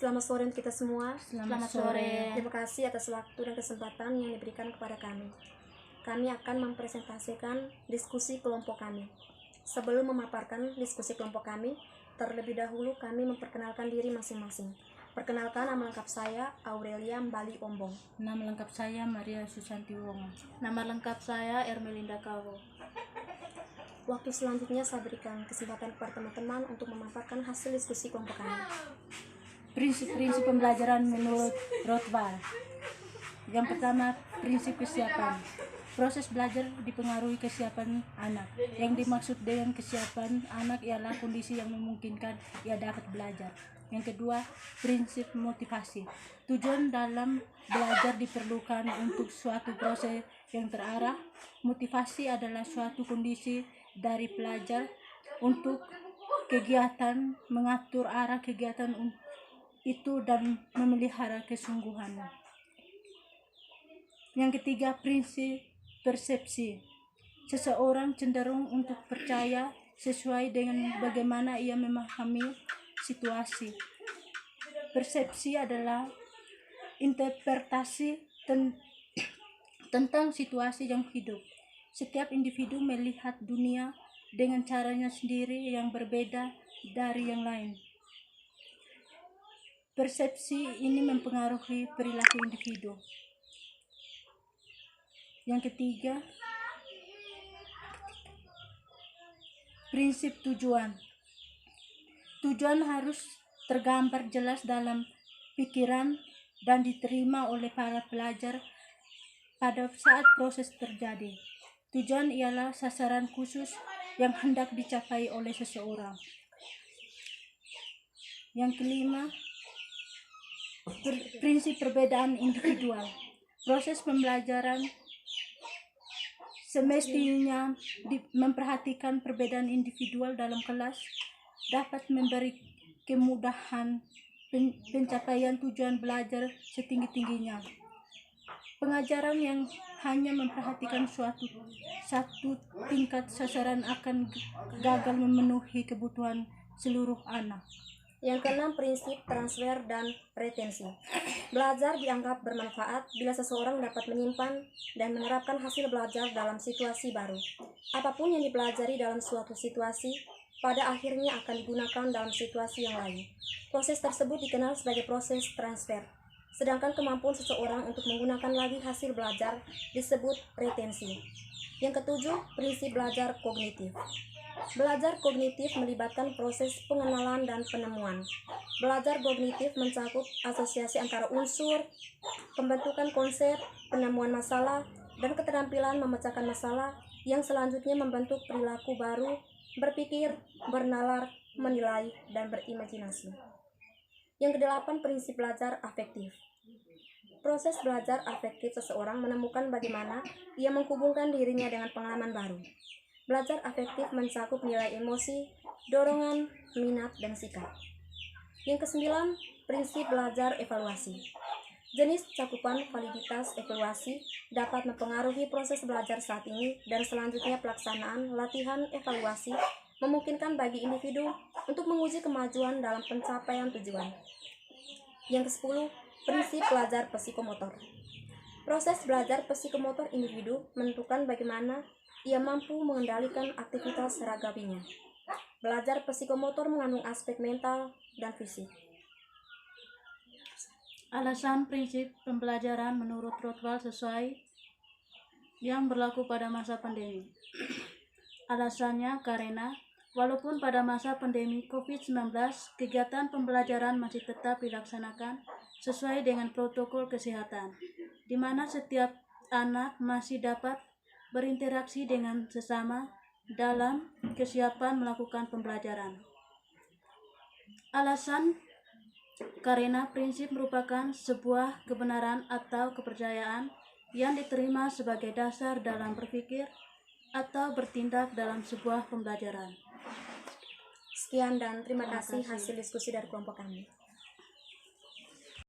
Selamat sore untuk kita semua. Selamat sore. Terima kasih atas waktu dan kesempatan yang diberikan kepada kami. Kami akan mempresentasikan diskusi kelompok kami. Sebelum memaparkan diskusi kelompok kami, terlebih dahulu kami memperkenalkan diri masing-masing. Perkenalkan, nama lengkap saya Aurelia Mbali Ombong. Nama lengkap saya Maria Susanti Wong. Nama lengkap saya Ermelinda Kawo. Waktu selanjutnya saya berikan kesempatan kepada teman-teman untuk memaparkan hasil diskusi kelompok kami. Prinsip-prinsip pembelajaran menurut Rothbard. Yang pertama, prinsip kesiapan. Proses belajar dipengaruhi kesiapan anak. Yang dimaksud dengan kesiapan anak ialah kondisi yang memungkinkan ia dapat belajar. Yang kedua, prinsip motivasi. Tujuan dalam belajar diperlukan untuk suatu proses yang terarah. Motivasi adalah suatu kondisi dari pelajar untuk kegiatan, mengatur arah kegiatan itu dan memelihara kesungguhan. Yang ketiga, prinsip persepsi. Seseorang cenderung untuk percaya sesuai dengan bagaimana ia memahami situasi. Persepsi adalah interpretasi tentang situasi yang hidup. Setiap individu melihat dunia dengan caranya sendiri yang berbeda dari yang lain. Persepsi ini mempengaruhi perilaku individu. Yang ketiga, prinsip tujuan. Tujuan harus tergambar jelas dalam pikiran dan diterima oleh para pelajar pada saat proses terjadi. Tujuan ialah sasaran khusus yang hendak dicapai oleh seseorang. Yang kelima, prinsip perbedaan individual. Proses pembelajaran semestinya memperhatikan perbedaan individual dalam kelas dapat memberi kemudahan pencapaian tujuan belajar setinggi-tingginya. Pengajaran yang hanya memperhatikan satu tingkat sasaran akan gagal memenuhi kebutuhan seluruh anak. Yang keenam, prinsip transfer dan retensi. Belajar dianggap bermanfaat bila seseorang dapat menyimpan dan menerapkan hasil belajar dalam situasi baru. Apapun yang dipelajari dalam suatu situasi, pada akhirnya akan digunakan dalam situasi yang lain. Proses tersebut dikenal sebagai proses transfer. Sedangkan kemampuan seseorang untuk menggunakan lagi hasil belajar disebut retensi. Yang ketujuh, prinsip belajar kognitif. Belajar kognitif melibatkan proses pengenalan dan penemuan. Belajar kognitif mencakup asosiasi antara unsur, pembentukan konsep, penemuan masalah, dan keterampilan memecahkan masalah yang selanjutnya membentuk perilaku baru, berpikir, bernalar, menilai, dan berimajinasi. Yang kedelapan, prinsip belajar afektif. Proses belajar afektif seseorang menemukan bagaimana ia menghubungkan dirinya dengan pengalaman baru. Belajar afektif mencakup nilai emosi, dorongan, minat, dan sikap. Yang kesembilan, prinsip belajar evaluasi. Jenis cakupan validitas evaluasi dapat mempengaruhi proses belajar saat ini dan selanjutnya pelaksanaan latihan evaluasi memungkinkan bagi individu untuk menguji kemajuan dalam pencapaian tujuan. Yang ke-10, prinsip belajar psikomotor. Proses belajar psikomotor individu menentukan bagaimana ia mampu mengendalikan aktivitas seragapinya. Belajar psikomotor mengandung aspek mental dan fisik. Alasan prinsip pembelajaran menurut Rothbard sesuai yang berlaku pada masa pandemi. Alasannya karena walaupun pada masa pandemi COVID-19, kegiatan pembelajaran masih tetap dilaksanakan sesuai dengan protokol kesehatan, di mana setiap anak masih dapat berinteraksi dengan sesama dalam kesiapan melakukan pembelajaran. Alasan karena prinsip merupakan sebuah kebenaran atau kepercayaan yang diterima sebagai dasar dalam berpikir atau bertindak dalam sebuah pembelajaran. Sekian dan terima kasih hasil diskusi dari kelompok kami.